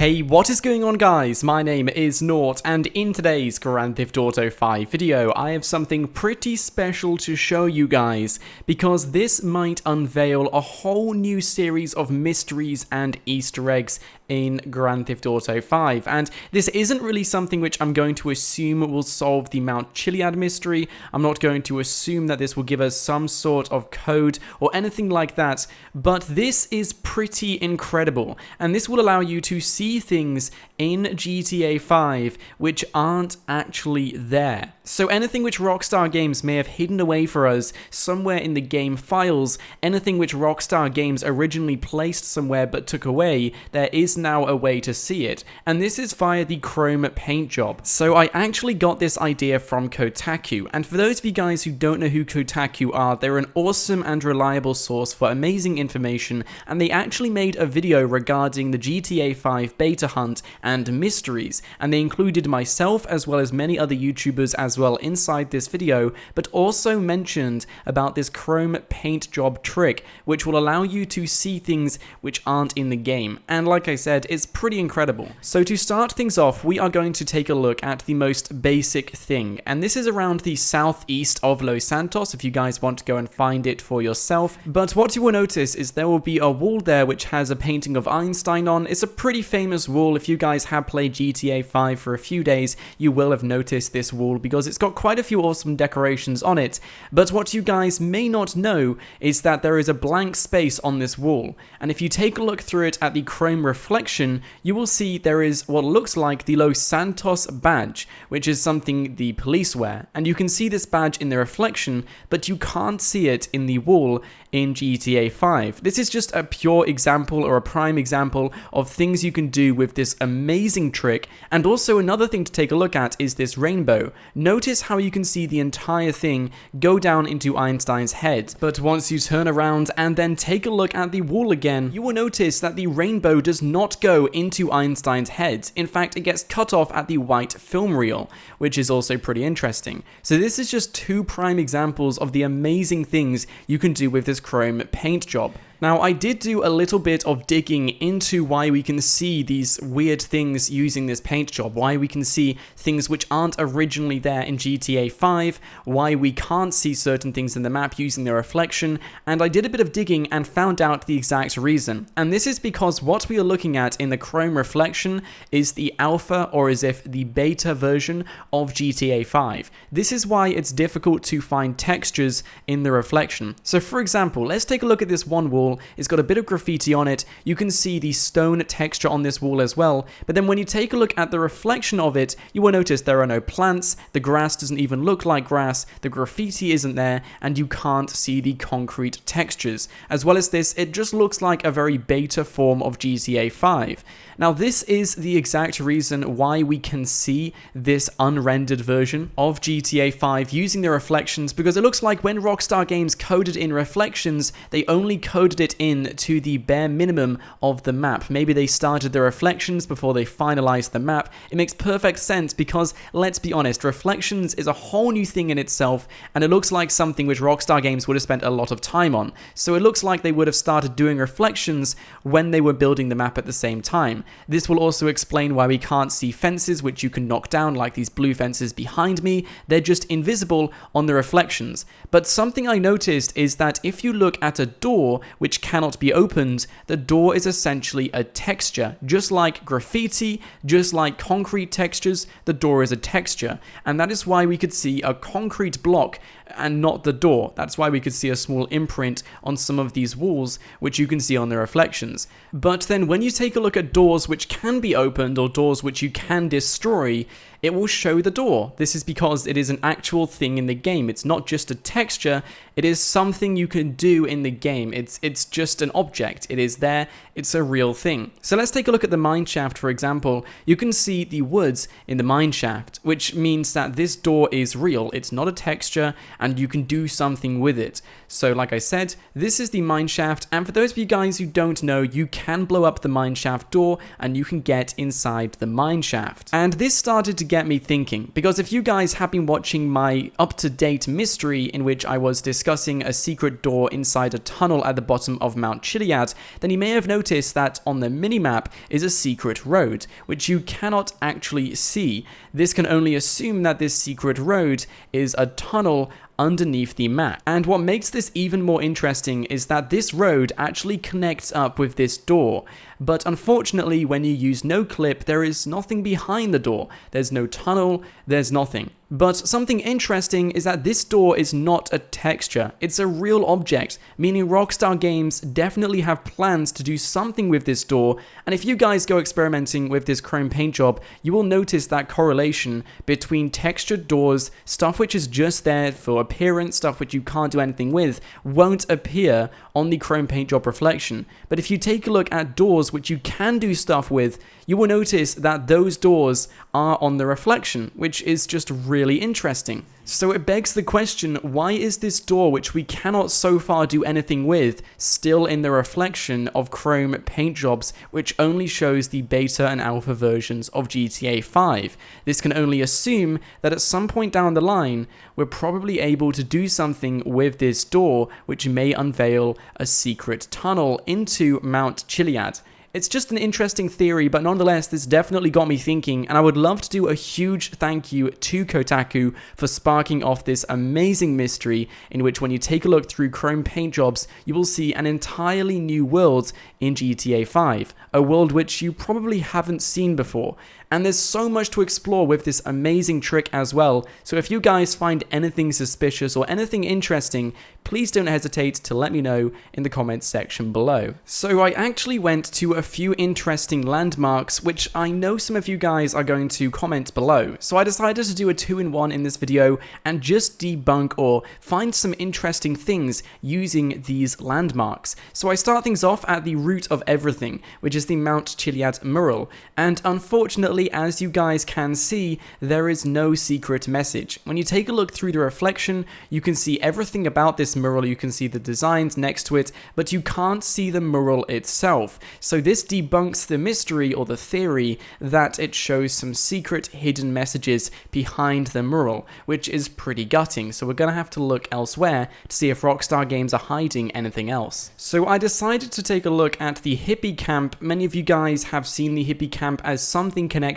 Hey, what is going on guys? My name is Nort, and in today's Grand Theft Auto 5 video, I have something pretty special to show you guys, because this might unveil a whole new series of mysteries and Easter eggs in Grand Theft Auto 5, and this isn't really something which I'm going to assume will solve the Mount Chiliad mystery. I'm not going to assume that this will give us some sort of code or anything like that, but this is pretty incredible, and this will allow you to see things in GTA 5 which aren't actually there. So anything which Rockstar Games may have hidden away for us somewhere in the game files, anything which Rockstar Games originally placed somewhere but took away, there is now a way to see it, and this is via the Chrome paint job. So I actually got this idea from Kotaku, and for those of you guys who don't know who Kotaku are, they're an awesome and reliable source for amazing information, and they actually made a video regarding the GTA 5 beta hunt and mysteries, and they included myself as well as many other YouTubers as well inside this video, but also mentioned about this Chrome paint job trick which will allow you to see things which aren't in the game, and like I said, it's pretty incredible. So to start things off, we are going to take a look at the most basic thing, and this is around the southeast of Los Santos if you guys want to go and find it for yourself. But what you will notice is there will be a wall there which has a painting of Einstein on. It's a pretty famous wall. If you guys have played GTA 5 for a few days, you will have noticed this wall because it's got quite a few awesome decorations on it. But what you guys may not know is that there is a blank space on this wall, and if you take a look through it at the Chrome reflection, you will see there is what looks like the Los Santos badge, which is something the police wear, and you can see this badge in the reflection, but you can't see it in the wall in GTA 5. This is just a pure example or a prime example of things you can do with this amazing trick. And also another thing to take a look at is this rainbow. Notice how you can see the entire thing go down into Einstein's head, but once you turn around and then take a look at the wall again, you will notice that the rainbow does not go into Einstein's head. In fact, it gets cut off at the white film reel, which is also pretty interesting. So this is just two prime examples of the amazing things you can do with this Chrome paint job. Now, I did do a little bit of digging into why we can see these weird things using this paint job, why we can see things which aren't originally there in GTA 5, why we can't see certain things in the map using the reflection, and I did a bit of digging and found out the exact reason. And this is because what we are looking at in the Chrome reflection is the alpha, or as if the beta version of GTA 5. This is why it's difficult to find textures in the reflection. So for example, let's take a look at this one wall. It's got a bit of graffiti on it. You can see the stone texture on this wall as well, but then when you take a look at the reflection of it, you will notice there are no plants, the grass doesn't even look like grass, the graffiti isn't there, and you can't see the concrete textures. As well as this, it just looks like a very beta form of GTA 5. Now this is the exact reason why we can see this unrendered version of GTA 5 using the reflections, because it looks like when Rockstar Games coded in reflections, they only coded it in to the bare minimum of the map. Maybe they started the reflections before they finalized the map. It makes perfect sense because, let's be honest, reflections is a whole new thing in itself, and it looks like something which Rockstar Games would have spent a lot of time on. So it looks like they would have started doing reflections when they were building the map at the same time. This will also explain why we can't see fences which you can knock down, like these blue fences behind me. They're just invisible on the reflections. But something I noticed is that if you look at a door which cannot be opened, the door is essentially a texture. Just like graffiti, just like concrete textures, the door is a texture. And that is why we could see a concrete block and not the door. That's why we could see a small imprint on some of these walls, which you can see on the reflections. But then when you take a look at doors which can be opened or doors which you can destroy, it will show the door. This is because it is an actual thing in the game. It's not just a texture, it is something you can do in the game. It's just an object. It is there, it's a real thing. So let's take a look at the mineshaft, for example. You can see the woods in the mineshaft, which means that this door is real. It's not a texture, and you can do something with it. So like I said, this is the mineshaft, and for those of you guys who don't know, you can blow up the mineshaft door, and you can get inside the mineshaft. And this started to get me thinking, because if you guys have been watching my up-to-date mystery in which I was discussing a secret door inside a tunnel at the bottom of Mount Chiliad, then you may have noticed that on the minimap is a secret road, which you cannot actually see. This can only assume that this secret road is a tunnel underneath the map. And what makes this even more interesting is that this road actually connects up with this door. But unfortunately, when you use NoClip, there is nothing behind the door. There's no tunnel, there's nothing. But something interesting is that this door is not a texture, it's a real object, meaning Rockstar Games definitely have plans to do something with this door, and if you guys go experimenting with this chrome paint job, you will notice that correlation between textured doors, stuff which is just there for appearance, stuff which you can't do anything with, won't appear on the chrome paint job reflection. But if you take a look at doors which you can do stuff with, you will notice that those doors are on the reflection, which is just really interesting. So it begs the question, why is this door, which we cannot so far do anything with, still in the reflection of chrome paint jobs, which only shows the beta and alpha versions of GTA 5? This can only assume that at some point down the line, we're probably able to do something with this door, which may unveil a secret tunnel into Mount Chiliad. It's just an interesting theory, but nonetheless, this definitely got me thinking, and I would love to do a huge thank you to Kotaku for sparking off this amazing mystery, in which when you take a look through chrome paint jobs, you will see an entirely new world in GTA 5, a world which you probably haven't seen before. And there's so much to explore with this amazing trick as well, so if you guys find anything suspicious or anything interesting, please don't hesitate to let me know in the comments section below. So I actually went to a few interesting landmarks, which I know some of you guys are going to comment below. So I decided to do a 2-in-1 in this video and just debunk or find some interesting things using these landmarks. So I start things off at the root of everything, which is the Mount Chiliad mural, and unfortunately, as you guys can see, there is no secret message. When you take a look through the reflection, you can see everything about this mural, you can see the designs next to it, but you can't see the mural itself. So this debunks the mystery or the theory that it shows some secret hidden messages behind the mural, which is pretty gutting. So we're gonna have to look elsewhere to see if Rockstar Games are hiding anything else. So I decided to take a look at the hippie camp. Many of you guys have seen the hippie camp as something connected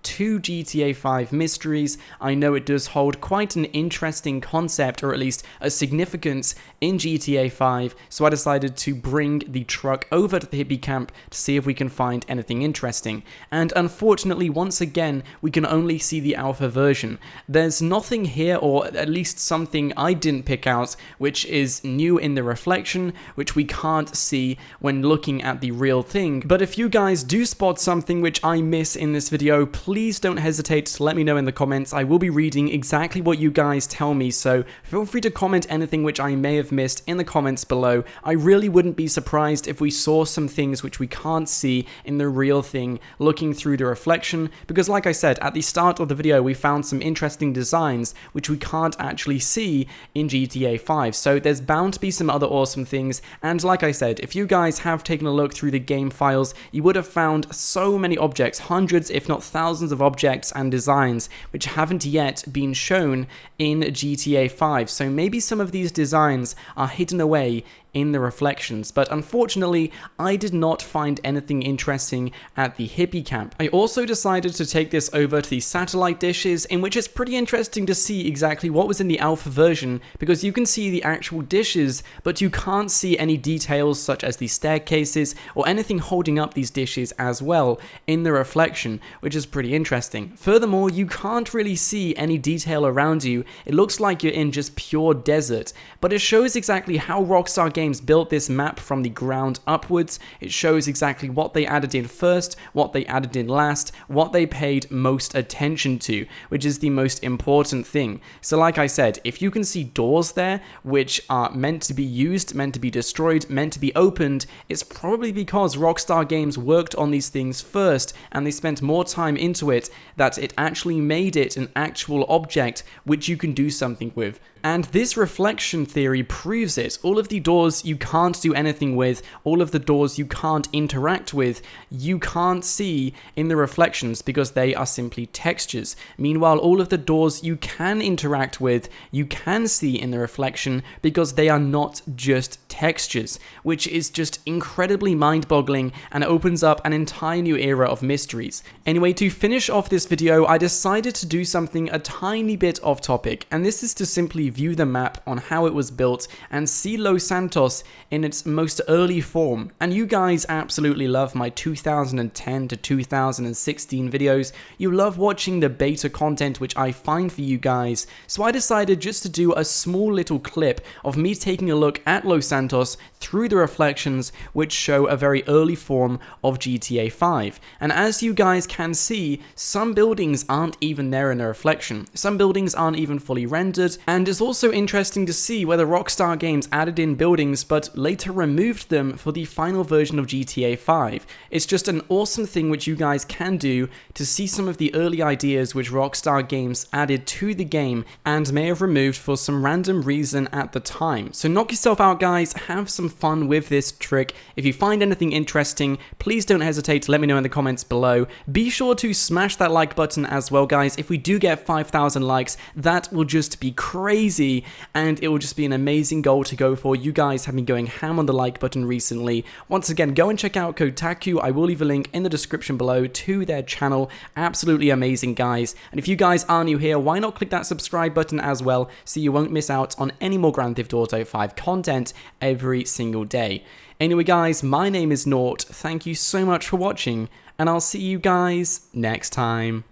to GTA 5 mysteries. I know it does hold quite an interesting concept, or at least a significance in GTA 5, so I decided to bring the truck over to the hippie camp to see if we can find anything interesting. And unfortunately, once again, we can only see the alpha version. There's nothing here, or at least something I didn't pick out, which is new in the reflection, which we can't see when looking at the real thing. But if you guys do spot something which I miss in this video, please don't hesitate to let me know in the comments. I will be reading exactly what you guys tell me, so feel free to comment anything which I may have missed in the comments below. I really wouldn't be surprised if we saw some things which we can't see in the real thing looking through the reflection, because like I said, at the start of the video we found some interesting designs which we can't actually see in GTA 5, so there's bound to be some other awesome things. And like I said, if you guys have taken a look through the game files, you would have found so many objects, hundreds if not thousands of objects and designs which haven't yet been shown in GTA 5, so maybe some of these designs are hidden away in the reflections, but unfortunately I did not find anything interesting at the hippie camp. I also decided to take this over to the satellite dishes, in which it's pretty interesting to see exactly what was in the alpha version, because you can see the actual dishes, but you can't see any details such as the staircases or anything holding up these dishes as well in the reflection, which is pretty interesting. Furthermore, you can't really see any detail around you. It looks like you're in just pure desert, but it shows exactly how Rockstar Games built this map from the ground upwards. It shows exactly what they added in first, what they added in last, what they paid most attention to, which is the most important thing. So like I said, if you can see doors there which are meant to be used, meant to be destroyed, meant to be opened, it's probably because Rockstar Games worked on these things first and they spent more time into it that it actually made it an actual object which you can do something with. And this reflection theory proves it. All of the doors doors you can't do anything with, all of the doors you can't interact with, you can't see in the reflections because they are simply textures. Meanwhile, all of the doors you can interact with, you can see in the reflection because they are not just textures, which is just incredibly mind-boggling and opens up an entire new era of mysteries. Anyway, to finish off this video, I decided to do something a tiny bit off topic, and this is to simply view the map on how it was built and see Los Santos in its most early form. And you guys absolutely love my 2010 to 2016 videos. You love watching the beta content which I find for you guys, so I decided just to do a small little clip of me taking a look at Los Santos through the reflections, which show a very early form of GTA 5. And as you guys can see, some buildings aren't even there in the reflection. Some buildings aren't even fully rendered, and it's also interesting to see whether Rockstar Games added in buildings but later removed them for the final version of GTA 5. It's just an awesome thing which you guys can do to see some of the early ideas which Rockstar Games added to the game and may have removed for some random reason at the time. So knock yourself out, guys, have some fun with this trick. If you find anything interesting, please don't hesitate to let me know in the comments below. Be sure to smash that like button as well, guys. If we do get 5,000 likes, that will just be crazy, and it will just be an amazing goal to go for. You guys have been going ham on the like button recently. Once again, go and check out Kotaku. I will leave a link in the description below to their channel. Absolutely amazing, guys. And if you guys are new here, why not click that subscribe button as well, so you won't miss out on any more Grand Theft Auto 5 content every single day. Anyway, guys, my name is Nort. Thank you so much for watching, and I'll see you guys next time.